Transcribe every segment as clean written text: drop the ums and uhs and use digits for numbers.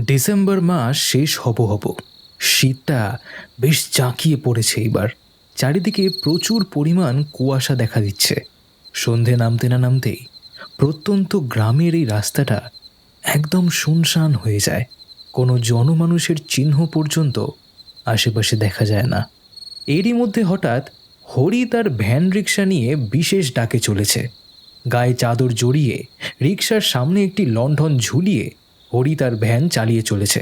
December মাস শেষ হব হব। শীতটা বেশ জাঁকিয়ে পড়েছে এইবার। চারিদিকে প্রচুর পরিমাণ কুয়াশা দেখা দিচ্ছে। সন্ধে নামতে না নামতেই প্রত্যন্ত গ্রামের এই রাস্তাটা একদম শুনশান হয়ে যায়। কোনো জনমানুষের চিহ্ন পর্যন্ত আশেপাশে দেখা যায় না। এরই মধ্যে হঠাৎ হরি তার ভ্যান রিক্সা নিয়ে বিশেষ ডাকে চলেছে। গায়ে চাদর জড়িয়ে রিক্সার সামনে একটি লণ্ঠন ঝুলিয়ে হরি তার ভ্যান চালিয়ে চলেছে,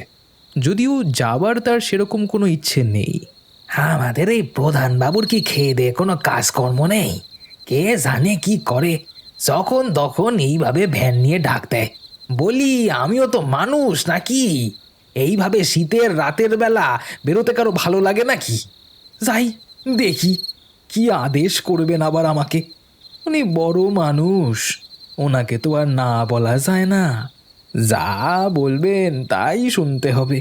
যদিও যাবার তার সেরকম কোনো ইচ্ছে নেই। আমাদের এই প্রধান বাবুর কি খেয়ে দে কোনো কাজকর্ম নেই? কে জানে কি করে, যখন তখন এইভাবে ভ্যান নিয়ে ডাক দেয়। বলি, আমিও তো মানুষ নাকি? এইভাবে শীতের রাতের বেলা বেরোতে কারো ভালো লাগে নাকি? যাই দেখি কি আদেশ করবেন আবার আমাকে। উনি বড় মানুষ, ওনাকে তো আর না বলা যায় না। যা বলবেন তাই শুনতে হবে।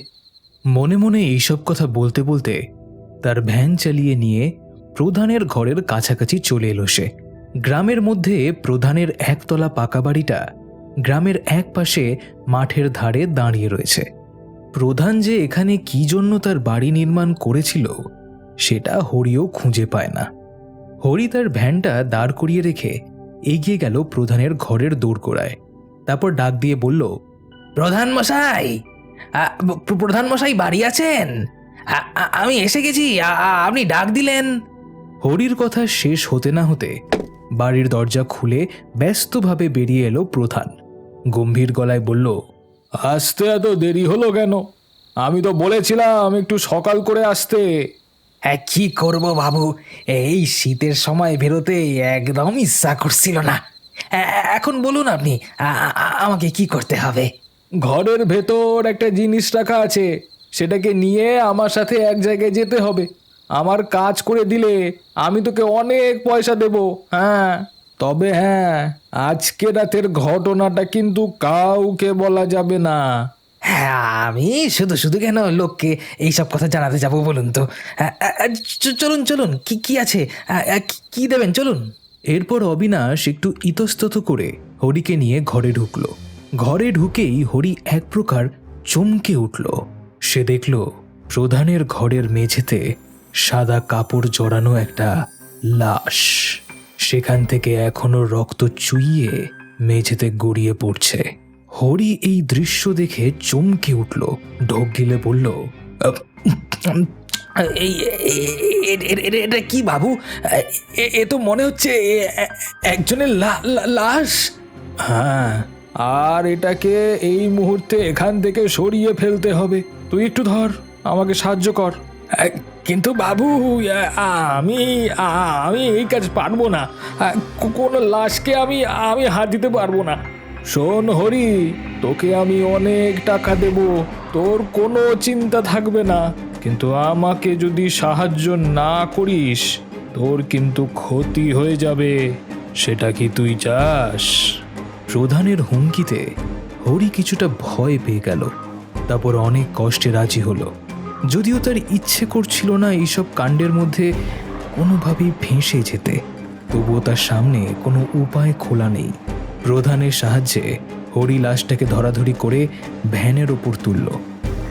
মনে মনে এইসব কথা বলতে বলতে তার ভ্যান চালিয়ে নিয়ে প্রধানের ঘরের কাছাকাছি চলে এলো সে। গ্রামের মধ্যে প্রধানের একতলা পাকা বাড়িটা গ্রামের এক পাশে মাঠের ধারে দাঁড়িয়ে রয়েছে। প্রধান যে এখানে কি জন্য তার বাড়ি নির্মাণ করেছিল সেটা হরিও খুঁজে পায় না। হরি তার ভ্যানটা দাঁড় করিয়ে রেখে এগিয়ে গেল প্রধানের ঘরের দোরগোড়ায়। তারপর ডাক দিয়ে বলল, প্রধান মশাই, প্রধান মশাই বাড়ি আছেন? আমি এসে গেছি, আপনি ডাক দিলেন। হরির কথা শেষ হতে না হতে বাড়ির দরজা খুলে ব্যস্তভাবে বেরিয়ে এলো প্রধান। গম্ভীর গলায় বলল, আসতে এত দেরি হলো কেন? আমি তো বলেছিলাম একটু সকাল করে আসতে। হ্যাঁ, কি করব বাবু, এই শীতের সময় বেরোতে একদম ইচ্ছা করছিল না। এখন বলুন আপনি, আমাকে কি করতে হবে? ঘরের ভেতর একটা জিনিস রাখা আছে, সেটাকে নিয়ে আমার সাথে এক জায়গায় যেতে হবে। আমার কাজ করে দিলে আমি তোকে অনেক পয়সা দেব। হ্যাঁ, তবে হ্যাঁ, আজকে রাতের ঘটনাটা কিন্তু কাউকে বলা যাবে না। হ্যাঁ, আমি শুধু শুধু কেন লোককে এইসব কথা জানাতে যাব বলুন তো? চলুন চলুন, কি কি আছে, কি দেবেন, চলুন। এরপর অবিনাশ একটু ইতস্তত করে হরিকে নিয়ে ঘরে ঢুকল। ঘরে ঢুকেই হরি এক প্রকার চমকে উঠল। সে দেখল প্রধানের ঘরের মেঝেতে সাদা কাপড় জড়ানো একটা লাশ। সেখান থেকে এখনো রক্ত চুইয়ে মেঝেতে গড়িয়ে পড়ছে। হরি এই দৃশ্য দেখে চমকে উঠল, ঢোক গিলে বলল, এই এটা কি বাবু? এ তো মনে হচ্ছে একজনের লাশ। হ্যাঁ, আর এটাকে এই মুহূর্তে এখান থেকে সরিয়ে ফেলতে হবে। তুই একটু ধর, আমাকে সাহায্য কর। কিন্তু বাবু, আমি আমি এই কাজ পারবো না। কোনো লাশকে আমি আমি হাত দিতে পারবো না। শোন হরি, তোকে আমি অনেক টাকা দেব, তোর কোনো চিন্তা থাকবে না। কিন্তু আমাকে যদি সাহায্য না করিস, তোর কিন্তু ক্ষতি হয়ে যাবে। সেটা কি তুই চাস? প্রধানের হুমকিতে হরি কিছুটা ভয় পেয়ে গেল। তারপর অনেক কষ্টে রাজি হলো, যদিও তার ইচ্ছে করছিল না এইসব কাণ্ডের মধ্যে কোনোভাবেই ফেঁসে যেতে। তবুও তার সামনে কোনো উপায় খোলা নেই। প্রধানের সাহায্যে হরি লাশটাকে ধরাধরি করে ভ্যানের ওপর তুলল।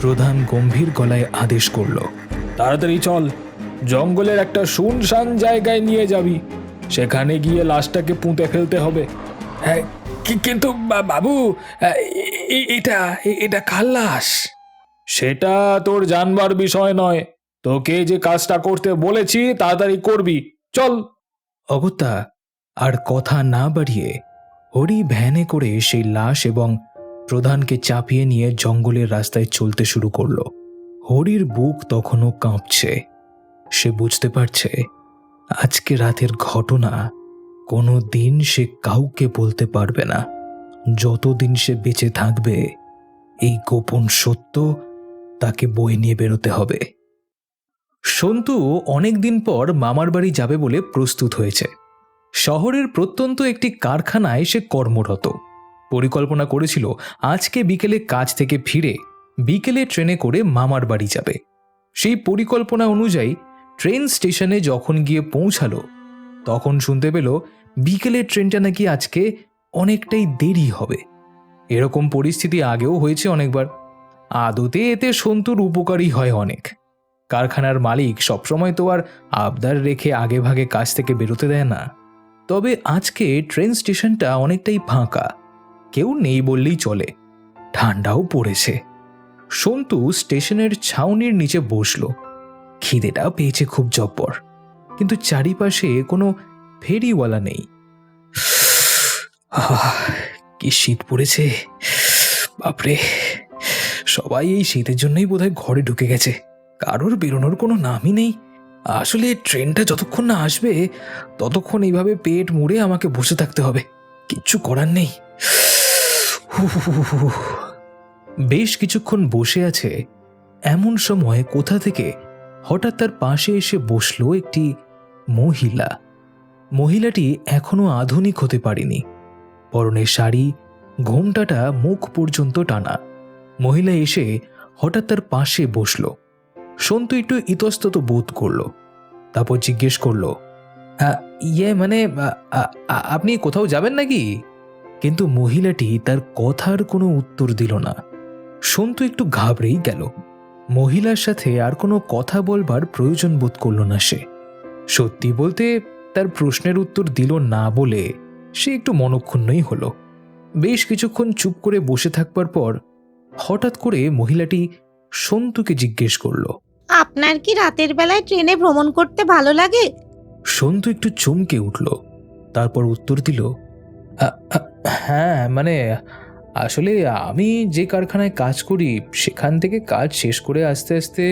প্রধান গম্ভীর গলায় আদেশ করল, তাড়াতাড়ি চল, জঙ্গলের একটা শুনশান জায়গায় নিয়ে যাবি। সেখানে গিয়ে লাশটাকে পুঁতে ফেলতে হবে। হ্যাঁ, কিন্তু বাবু, এটা এটা কার লাশ? সেটা তোর জানবার বিষয় নয়। তোকে যে কাজটা করতে বলেছি তাড়াতাড়ি করবি, চল। অগত্যা আর কথা না বাড়িয়ে হরি ভ্যানে করে সেই লাশ এবং প্রধানকে চাপিয়ে নিয়ে জঙ্গলের রাস্তায় চলতে শুরু করলো। হরির বুক তখনও কাঁপছে। সে বুঝতে পারছে আজকে রাতের ঘটনা কোনো দিন সে কাউকে বলতে পারবে না। যতদিন সে বেঁচে থাকবে এই গোপন সত্য তাকে বয়ে নিয়ে বেরোতে হবে। সন্তু অনেকদিন পর মামার বাড়ি যাবে বলে প্রস্তুত হয়েছে। শহরের প্রত্যন্ত একটি কারখানায় সে কর্মরত। পরিকল্পনা করেছিল আজকে বিকেলে কাজ থেকে ফিরে বিকেলে ট্রেনে করে মামার বাড়ি যাবে। সেই পরিকল্পনা অনুযায়ী ট্রেন স্টেশনে যখন গিয়ে পৌঁছালো, তখন শুনতে পেল বিকেলের ট্রেনটা নাকি আজকে অনেকটাই দেরি হবে। এরকম পরিস্থিতি আগেও হয়েছে অনেকবার। আদতে এতে সন্তুর উপকারী হয় অনেক। কারখানার মালিক সবসময় তো আর আবদার রেখে আগে ভাগে কাজ থেকে বেরোতে দেয় না। তবে আজকে ট্রেন স্টেশনটা অনেকটাই ফাঁকা, কেউ নেই বললেই চলে। ঠান্ডাও পড়েছে। সন্তু স্টেশনের ছাউনির নিচে বসল। খিদেটা পেয়েছে খুব জব্বর, কিন্তু চারিপাশে কোনো ফেরিওয়ালা নেই। কি শীত পড়েছে বাপরে! সবাই এই শীতের জন্যই বোধহয় ঘরে ঢুকে গেছে, কারোর বেরোনোর কোনো নামই নেই। আসলে ট্রেনটা যতক্ষণ না আসবে ততক্ষণ এইভাবে পেট মুড়ে আমাকে বসে থাকতে হবে, কিচ্ছু করার নেই। বেশ কিছুক্ষণ বসে আছে, এমন সময় কোথা থেকে হঠাৎ তার পাশে এসে বসলো একটি মহিলা। মহিলাটি এখনো আধুনিক হতে পারেনি। পরনে শাড়ি, ঘোমটাটা মুখ পর্যন্ত টানা। মহিলা এসে হঠাৎ তার পাশে বসল। সন্তু একটু ইতস্তত বোধ করল, তারপর জিজ্ঞেস করলো, মানে আপনি কোথাও যাবেন নাকি? কিন্তু মহিলাটি তার কথার কোনো উত্তর দিল না। সন্তু একটু ঘাবড়েই গেল। মহিলার সাথে আর কোনো কথা বলবার প্রয়োজন বোধ করল না সে। সত্যি বলতে তার প্রশ্নের উত্তর দিল না বলে সে একটু মনক্ষুণ্ণই হলো। বেশ কিছুক্ষণ চুপ করে বসে থাকবার পর হঠাৎ করে মহিলাটি সন্তুকে জিজ্ঞেস করলো, আপনার কি রাতের বেলায় ট্রেনে ভ্রমণ করতে ভালো লাগে? সন্তু একটু চমকে উঠল, তারপর উত্তর দিল, হ্যাঁ, মানে আসলে আমি যে কারখানায় কাজ করি সেখান থেকে কাজ শেষ করে আসতে আসতে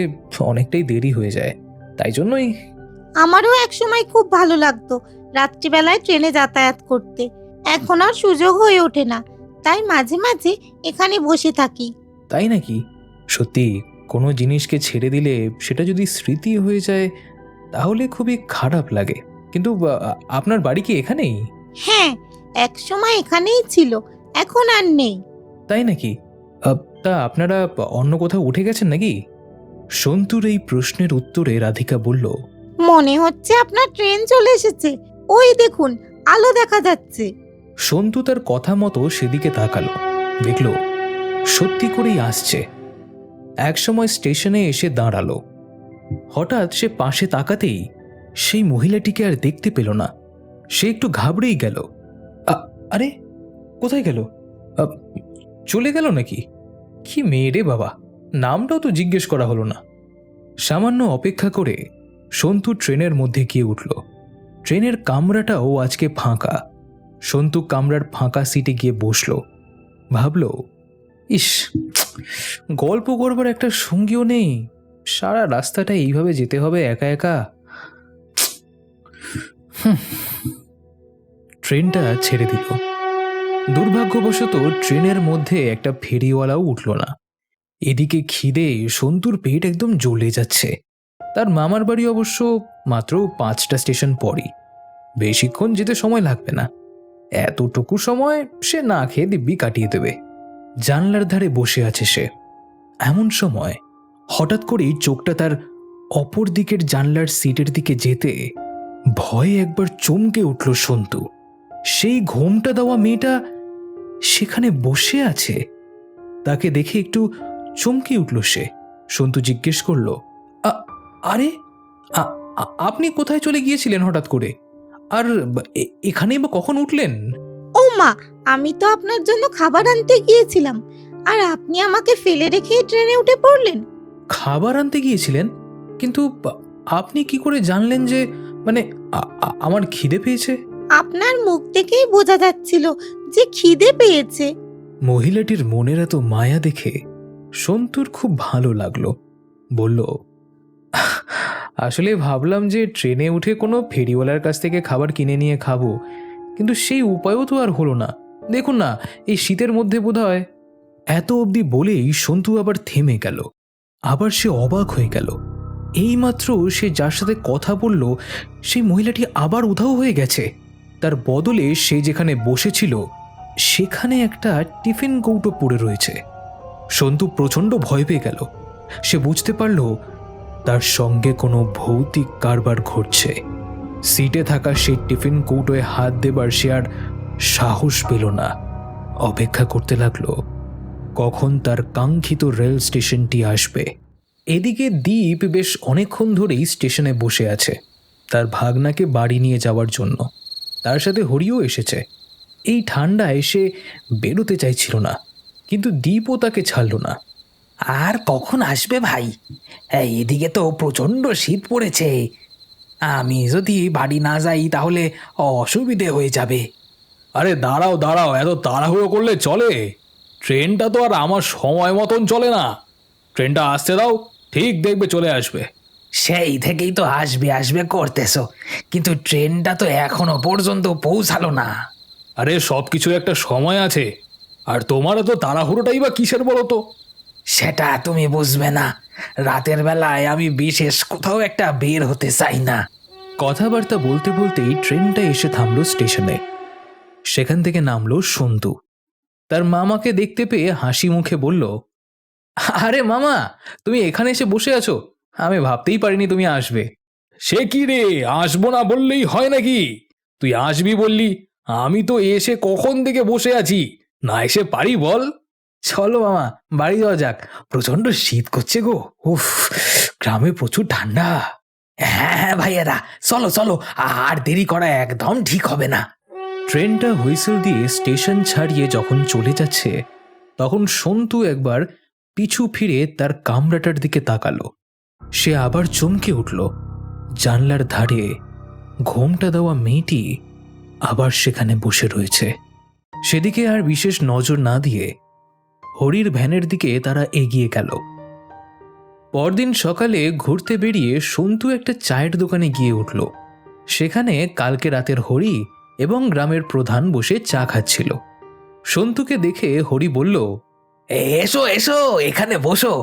অনেকটাই দেরি হয়ে যায়, তাই জন্যই। আমারও একসময় খুব ভালো লাগতো রাত্রিবেলায় ট্রেনে যাতায়াত করতে। এখন আর সুযোগ হয়ে ওঠে না, তাই মাঝে মাঝে এখানে বসে থাকি। তাই নাকি? সত্যি কোনো জিনিসকে ছেড়ে দিলে সেটা যদি স্মৃতি হয়ে যায় তাহলে খুবই খারাপ লাগে। কিন্তু আপনার বাড়ি কি এখানেই? হ্যাঁ, একসময় এখানেই ছিল, এখন আর নেই। তাই নাকি? তা আপনারা অন্য কোথাও উঠে গেছেন নাকি? সন্তুর এই প্রশ্নের উত্তরে রাধিকা বলল, মনে হচ্ছে আপনার ট্রেন চলে এসেছে, ওই দেখুন আলো দেখা যাচ্ছে। সন্তু তার কথা মতো সেদিকে তাকালো, দেখল সত্যি করেই আসছে। একসময় স্টেশনে এসে দাঁড়ালো। হঠাৎ সে পাশে তাকাতেই সেই মহিলাটিকে আর দেখতে পেল না। সে একটু ঘাবড়েই গেল। আরে কোথায় গেল? চলে গেল নাকি? কি মেয়ে রে বাবা, নামটাও তো জিজ্ঞেস করা হলো না। সামান্য অপেক্ষা করে সন্তু ট্রেনের মধ্যে গিয়ে উঠল। ট্রেনের কামরাটাও আজকে ফাঁকা। সন্তু কামরার ফাঁকা সিটে গিয়ে বসল। ভাবল, ইস, গল্প করবার একটা সঙ্গীও নেই, সারা রাস্তাটা এইভাবে যেতে হবে একা একা। ট্রেনটা ছেড়ে দিল। দুর্ভাগ্যবশত ট্রেনের মধ্যে একটা ফেরিওয়ালাও উঠল না। এদিকে খিদে সন্তুর পেট একদম জ্বলে যাচ্ছে। তার মামার বাড়ি অবশ্য মাত্র 5টা স্টেশন পরই, বেশিক্ষণ যেতে সময় লাগবে না। এতটুকু সময় সে না খেয়ে দিব্যি কাটিয়ে দেবে। জানলার ধারে বসে আছে সে। এমন সময় হঠাৎ করেই চোখটা তার অপর দিকের জানলার সিটের দিকে যেতে ভয়ে একবার চমকে উঠল সন্তু। সেই ঘোমটা দেওয়া মেয়েটা সেখানে বসে আছে। তাকে দেখে একটু চমকে উঠল সে। সন্তু জিজ্ঞেস করল, আরে আপনি কোথায় চলে গিয়েছিলেন হঠাৎ করে? আর এখানেই বা কখন উঠলেন? ও মা, আমি তো আপনার জন্য খাবার আনতে গিয়েছিলাম, আর আপনি আমাকে ফেলে রেখে ট্রেনে উঠে পড়লেন। খাবার আনতে গিয়েছিলেন? কিন্তু আপনি কি করে জানলেন যে মানে আমার খিদে পেয়েছে? আপনার মুখ দেখেই বোঝা যাচ্ছিল যে খিদে পেয়েছে। মহিলাটির মনের এত মায়া দেখে সন্তুর খুব ভালো লাগলো। বলল, আসলে ভাবলাম যে ট্রেনে উঠে কোনো ফেরিওয়ালার কাছ থেকে খাবার কিনে নিয়ে খাবো, কিন্তু সেই উপায়ও তো আর হলো না। দেখুন না, এই শীতের মধ্যে বোধহয়। এত অবধি বলেই সন্তু আবার থেমে গেল। আবার সে অবাক হয়ে গেল। এইমাত্র সে যার সাথে কথা বলল সেই মহিলাটি আবার উধাও হয়ে গেছে। তার বদলে সে যেখানে বসেছিল সেখানে একটা টিফিন কৌটো পড়ে রয়েছে। সন্তু প্রচণ্ড ভয় পেয়ে গেল। সে বুঝতে পারল তার সঙ্গে কোনো ভৌতিক কারবার ঘটছে। সিটে থাকা সেই টিফিন কৌটোয় হাত দেবার সে আর সাহস পেল না। অপেক্ষা করতে লাগলো কখন তার কাঙ্ক্ষিত রেল স্টেশনটি আসবে। এদিকে দীপ বেশ অনেকক্ষণ ধরেই স্টেশনে বসে আছে তার ভাগনাকে বাড়ি নিয়ে যাওয়ার জন্য। তার সাথে হরিও এসেছে। এই ঠান্ডায় সে বেরোতে চাইছিল না, কিন্তু দীপও তাকে ছাড়ল না। আর কখন আসবে ভাই? এদিকে তো প্রচণ্ড শীত পড়েছে। আমি যদি বাড়ি না যাই তাহলে অসুবিধে হয়ে যাবে। আরে দাঁড়াও দাঁড়াও, এত তাড়াহুড়ো করলে চলে? ট্রেনটা তো আর আমার সময় মতন চলে না। ট্রেনটা আসতে দাও, ঠিক দেখবে চলে আসবে। সেই থেকেই তো আসবে আসবে করতেছো, কিন্তু ট্রেনটা তো এখনো পর্যন্ত পৌঁছালো না। আরে সব কিছুর একটা সময় আছে, আর তোমার তো তাড়াহুড়োটাই বা কিসের বলো তো? সেটা তুমি বুঝবে না। রাতের বেলায় আমি বিশেষ কোথাও একটা বের হতে চাই না। কথাবার্তা বলতে বলতেই ট্রেনটা এসে থামল স্টেশনে। সেখান থেকে নামলো সন্তু। তার মামাকে দেখতে পেয়ে হাসি মুখে বলল, আরে মামা, তুমি এখানে এসে বসে আছো? আমি ভাবতেই পারিনি তুমি আসবে। সে কি রে, আসবো না বললেই হয় নাকি? তুই আসবি বললি, আমি তো এসে কখন থেকে বসে আছি, না এসে পারি বল? চলো মামা, বাড়ি যাওয়া যাক। প্রচন্ড শীত করছে গো। উফ, গ্রামে প্রচুর ঠান্ডা। হ্যাঁ হ্যাঁ ভাইয়েরা, চলো চলো, আর দেরি করা একদম ঠিক হবে না। ট্রেনটা হুইসেল দিয়ে স্টেশন ছাড়িয়ে যখন চলে যাচ্ছে, তখন সন্তু একবার পিছু ফিরে তার কামরাটার দিকে তাকালো। সে আবার চমকে উঠল। জানলার ধারে ঘোমটা দেওয়া মেয়েটি আবার সেখানে বসে রয়েছে। সেদিকে আর বিশেষ নজর না দিয়ে হরির ভ্যানের দিকে তারা এগিয়ে গেল। পরদিন সকালে ঘুরতে বেরিয়ে সন্তু একটা চায়ের দোকানে গিয়ে উঠল। সেখানে কালকে রাতের হরি এবং গ্রামের প্রধান বসে চা খাচ্ছিল। সন্তুকে দেখে হরি বলল, এসো এসো, এখানে বসো,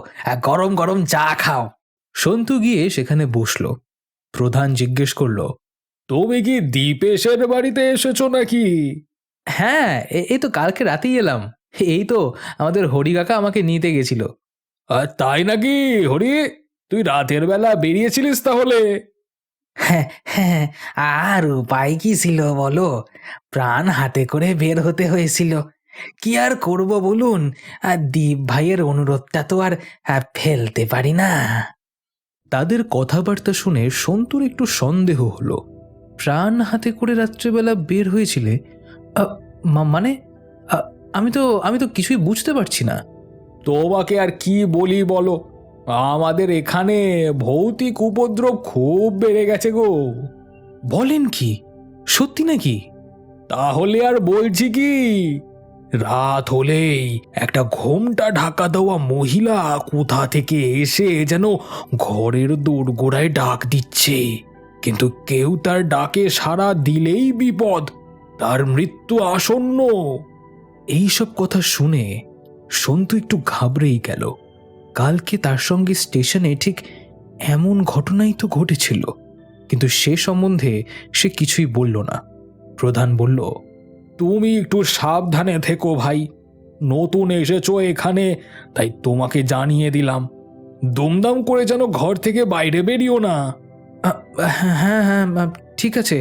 গরম গরম চা খাও। সন্তু গিয়ে সেখানে বসল। প্রধান জিজ্ঞেস করল, তুমি কি দীপেশের বাড়িতে এসেছো নাকি? হ্যাঁ, এই তো কালকে রাতেই এলাম। এই তো আমাদের হরি কাকা আমাকে নিতে গেছিল। আর তাই নাকি হরি, তুই রাতের বেলা বেরিয়েছিলিস তাহলে? হ্যাঁ হ্যাঁ, আর উপায় কি ছিল বলো? প্রাণ হাতে করে বের হতে হয়েছিল। কি আর করব বলুন, আর দীপ ভাইয়ের অনুরোধটা তো আর ফেলতে পারি না। তাদের কথাবার্তা শুনে সন্তুর একটু সন্দেহ হলো। প্রাণ হাতে করে রাত্রেবেলা বের হয়েছিলে? মানে আ, আমি তো কিছুই বুঝতে পারছি না। তোমাকে আর কি বলি বলো, আমাদের এখানে ভৌতিক উপদ্রব খুব বেড়ে গেছে গো। বলেন কি? সত্যি নাকি? তাহলে আর বলছি কি, রাত হলেই একটা ঘোমটা ঢাকা দেওয়া মহিলা কোথা থেকে এসে যেন ঘরের দোরগোড়ায় ডাক দিচ্ছে, কিন্তু কেউ তার ডাকে সাড়া দিলেই বিপদ, তার মৃত্যু আসন্ন। এইসব কথা শুনে সন্তু একটু ঘাবড়েই গেল। কালকে তার সঙ্গে স্টেশনে ঠিক এমন ঘটনাই তো ঘটেছিল, কিন্তু সে সম্বন্ধে সে কিছুই বলল না। প্রধান বলল, তুমি একটু সাবধানে থেকো ভাই, নতুন এসেছো এখানে, তাই তোমাকে জানিয়ে দিলাম। দুমদাম করে যেন ঘর থেকে বাইরে বেরিও না। হ্যাঁ হ্যাঁ হ্যাঁ, ঠিক আছে,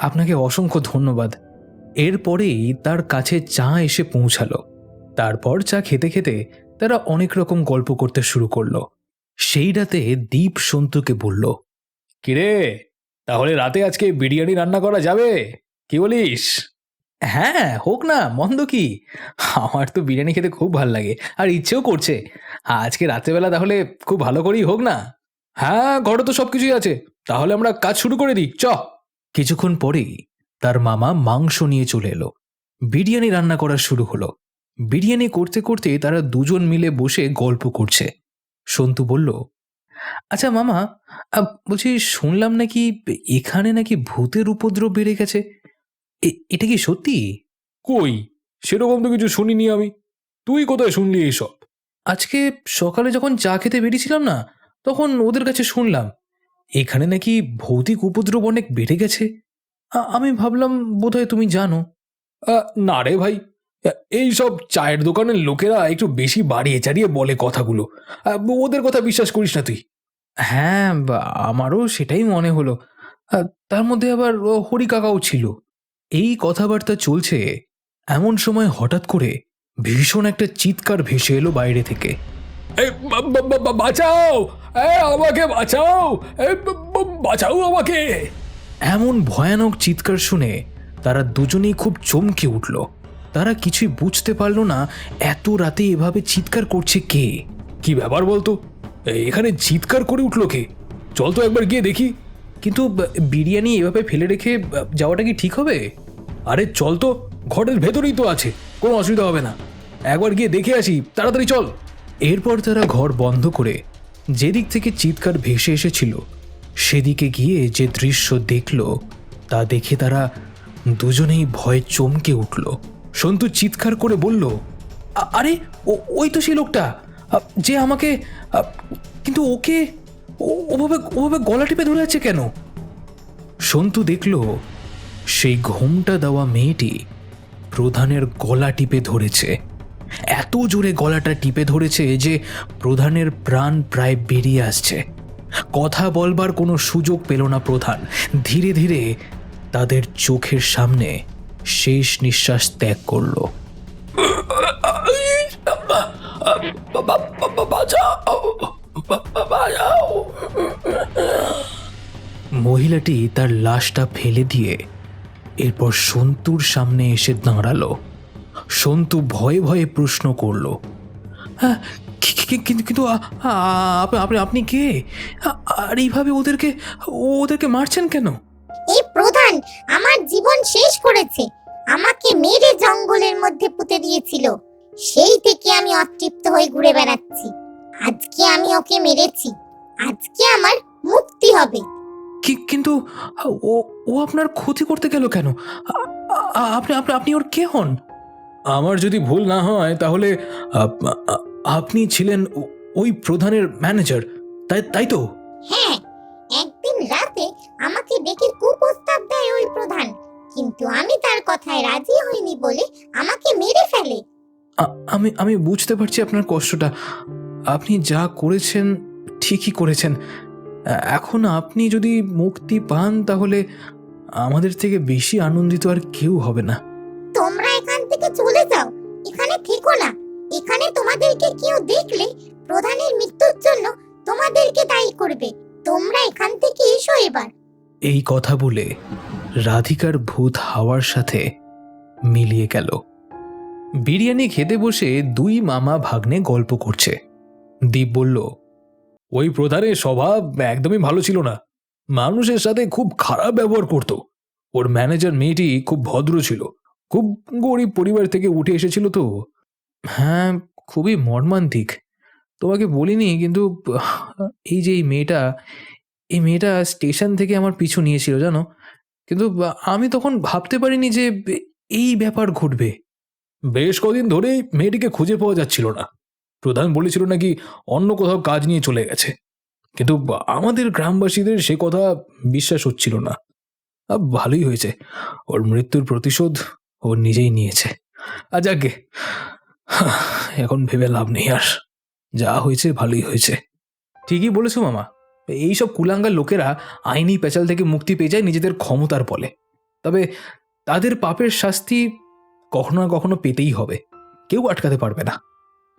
আপনাকে অসংখ্য ধন্যবাদ। এরপরেই তার কাছে চা এসে পৌঁছালো। তারপর চা খেতে খেতে তারা অনেক রকম গল্প করতে শুরু করলো। সেই রাতে দীপ সন্তুকে বলল, কিরে, তাহলে রাতে আজকে বিরিয়ানি রান্না করা যাবে, কি বলিস? হ্যাঁ হোক না, মন্দ কি। আমার তো বিরিয়ানি খেতে খুব ভালো লাগে, আর ইচ্ছেও করছে। আজকে রাত্রেবেলা তাহলে খুব ভালো করেই হোক না। হ্যাঁ, ঘরে তো সব কিছুই আছে, তাহলে আমরা কাজ শুরু করে দিই, চ। কিছুক্ষণ পরেই তার মামা মাংস নিয়ে চলে এলো। বিরিয়ানি রান্না করা শুরু হলো। বিরিয়ানি করতে করতে তারা দুজন মিলে বসে গল্প করছে। সন্তু বলল, আচ্ছা মামা, বলছি শুনলাম নাকি এখানে নাকি ভূতের উপদ্রব বেড়ে গেছে। এটা কি সত্যি? কই, সেরকম তো কিছু শুনিনি আমি। তুই কোথায় শুনলি এইসব? আজকে সকালে যখন চা খেতে বেরিয়েছিলাম না, তখন ওদের কাছে শুনলাম এখানে নাকি ভৌতিক উপদ্রব অনেক বেড়ে গেছে। আমি ভাবলাম বোধহয় তুমি জানো। না রে ভাই, এইসব চায়ের দোকানের লোকেরা একটু বেশি বাড়িয়ে চাড়িয়ে বলে কথাগুলো। ওদের কথা বিশ্বাস করিস না তুই। হ্যাঁ, আমারও সেটাই মনে হলো। তার মধ্যে আবার হরি কাকাও ছিল। এই কথাবার্তা চলছে এমন সময় হঠাৎ করে ভীষণ একটা চিৎকার ভেসে এলো বাইরে থেকে। এই বাঁচাও, আমাকে বাঁচাও, বাঁচাও আমাকে। এমন ভয়ানক চিৎকার শুনে তারা দুজনেই খুব চমকে উঠল। তারা কিছুই বুঝতে পারল না এত রাতে এভাবে চিৎকার করছে কে। কি ব্যাপার বলতো, এখানে চিৎকার করে উঠলো কে? চল তো একবার গিয়ে দেখি। কিন্তু বিরিয়ানি এভাবে ফেলে রেখে যাওয়াটা কি ঠিক হবে? আরে চল তো, ঘরের ভেতরেই তো আছে, কোনো অসুবিধা হবে না। একবার গিয়ে দেখে আসি, তাড়াতাড়ি চল। এরপর তারা ঘর বন্ধ করে যেদিক থেকে চিৎকার ভেসে এসেছিল সেদিকে গিয়ে যে দৃশ্য দেখল তা দেখে তারা দুজনেই ভয়ে চমকে উঠল। সন্তু চিৎকার করে বলল, আরে ওই তো সেই লোকটা যে আমাকে, কিন্তু ওকে ওভাবে ওভাবে গলা টিপে ধরে আছে কেন? সন্তু দেখল সেই ঘোমটা দেওয়া মেয়েটি প্রধানের গলা টিপে ধরেছে। এত জোরে গলাটা টিপে ধরেছে যে প্রধানের প্রাণ প্রায় বেরিয়ে আসছে। কথা বলবার কোনো সুযোগ পেল না প্রধান। ধীরে ধীরে তাদের চোখের সামনে শেষ নিঃশ্বাস ত্যাগ করল। মহিলাটি তার লাশটা ফেলে দিয়ে এরপর সন্তুর সামনে এসে দাঁড়ালো। সন্তু ভয়ে ভয়ে প্রশ্ন করল, কিন্তু আপনি কে? আর এইভাবে ওদেরকে মারছেন কেন? এই প্রধান আমার জীবন শেষ করেছে, আমাকে মেরে জঙ্গলের মধ্যে পুঁতে দিয়েছিল। সেই থেকে আমি অতৃপ্ত হয়ে ঘুরে বেড়াচ্ছি। আজকে আমি ওকে মেরেছি, আজকে আমার মুক্তি হবে। কিন্তু ও আপনার ক্ষতি করতে গেল কেন? আপনি ওর কে হন? আমার যদি ভুল না হয় তাহলে আপনি ছিলেন ওই প্রধানের ম্যানেজার, তাই তো? হ্যাঁ, একদিন রাতে আমাকে ডেকে কুপ্রস্তাব দেয় ওই প্রধান, কিন্তু আমি তার কথায় রাজি হইনি বলে আমাকে মেরে ফেলে। আমি বুঝতে পারছি আপনার কষ্টটা। আপনি যা করেছেন ঠিকই করেছেন। এখন আপনি যদি মুক্তি পান তাহলে আমাদের থেকে বেশি আনন্দিত আর কেউ হবে না। তোমরা এখান থেকে চলে যাও, এখানে থেকো না। এখানে তোমাদেরকে কেউ দেখলে প্রধানের মৃত্যুর জন্য তোমাদেরকে দায়ী করবে। তোমরা এখান থেকে এসো এবার। এই কথা বলে রাধিকার ভূত হাওয়ার সাথে মিলিয়ে গেল। বিরিয়ানি খেতে বসে দুই মামা ভাগ্নে গল্প করছে। দীপ বলল, ওই প্রধানের স্বভাব একদমই ভালো ছিল না, মানুষের সাথে খুব খারাপ ব্যবহার করত। ওর ম্যানেজার মেয়েটি খুব ভদ্র ছিল, খুব গরিব পরিবার থেকে উঠে এসেছিল তো। হ্যাঁ, খুবই মর্মান্তিক। তোমাকে বলিনি, কিন্তু এই যে এই মেয়েটা স্টেশন থেকে আমার পিছু নিয়েছিল জানো। কিন্তু আমি তখন ভাবতে পারিনি যে এই ব্যাপার ঘটবে। বেশ কদিন ধরেই মেয়েটিকে খুঁজে পাওয়া যাচ্ছিল না। প্রধান বলেছিল নাকি অন্য কোথাও কাজ নিয়ে চলে গেছে, কিন্তু আমাদের গ্রামবাসীদের সে কথা বিশ্বাস হচ্ছিল না। ভালোই হয়েছে, ওর মৃত্যুর প্রতিশোধ ও নিজেই নিয়েছে। যাকে এখন ভেবে লাভ নেই, আর যা হয়েছে ভালোই হয়েছে। ঠিকই বলেছো মামা। এইসব কুলাঙ্গার লোকেরা আইনি পেঁচাল থেকে মুক্তি পেয়ে যায় নিজেদের ক্ষমতার বলে। তবে তাদের পাপের শাস্তি কখনো না কখনো পেতেই হবে, কেউ আটকাতে পারবে না।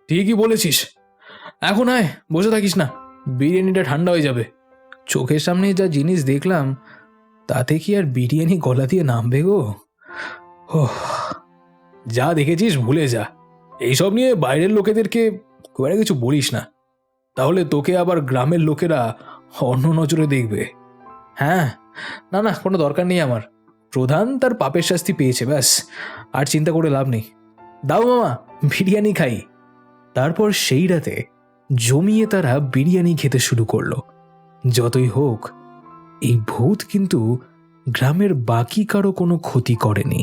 ঠিকই বলেছিস। এখন আয়, বসে থাকিস না, বিরিয়ানিটা ঠান্ডা হয়ে যাবে। চোখের সামনে যা জিনিস দেখলাম তাতে কি আর বিরিয়ানি গলা দিয়ে নামবে গো? যা দেখেছিস ভুলে যা, এইসব নিয়ে বাইরের লোকেদেরকে খুব একটা কিছু বলিস না, তাহলে তোকে আবার গ্রামের লোকেরা অন্য নজরে দেখবে। হ্যাঁ, না কোনো দরকার নেই আমার। প্রধান তার পাপের শাস্তি পেয়েছে, ব্যাস, আর চিন্তা করে লাভ নেই। দাও মামা, বিরিয়ানি খাই। তারপর সেই রাতে জমিয়ে তারা বিরিয়ানি খেতে শুরু করলো। যতই হোক, এই ভূত কিন্তু গ্রামের বাকি কারো কোনো ক্ষতি করেনি।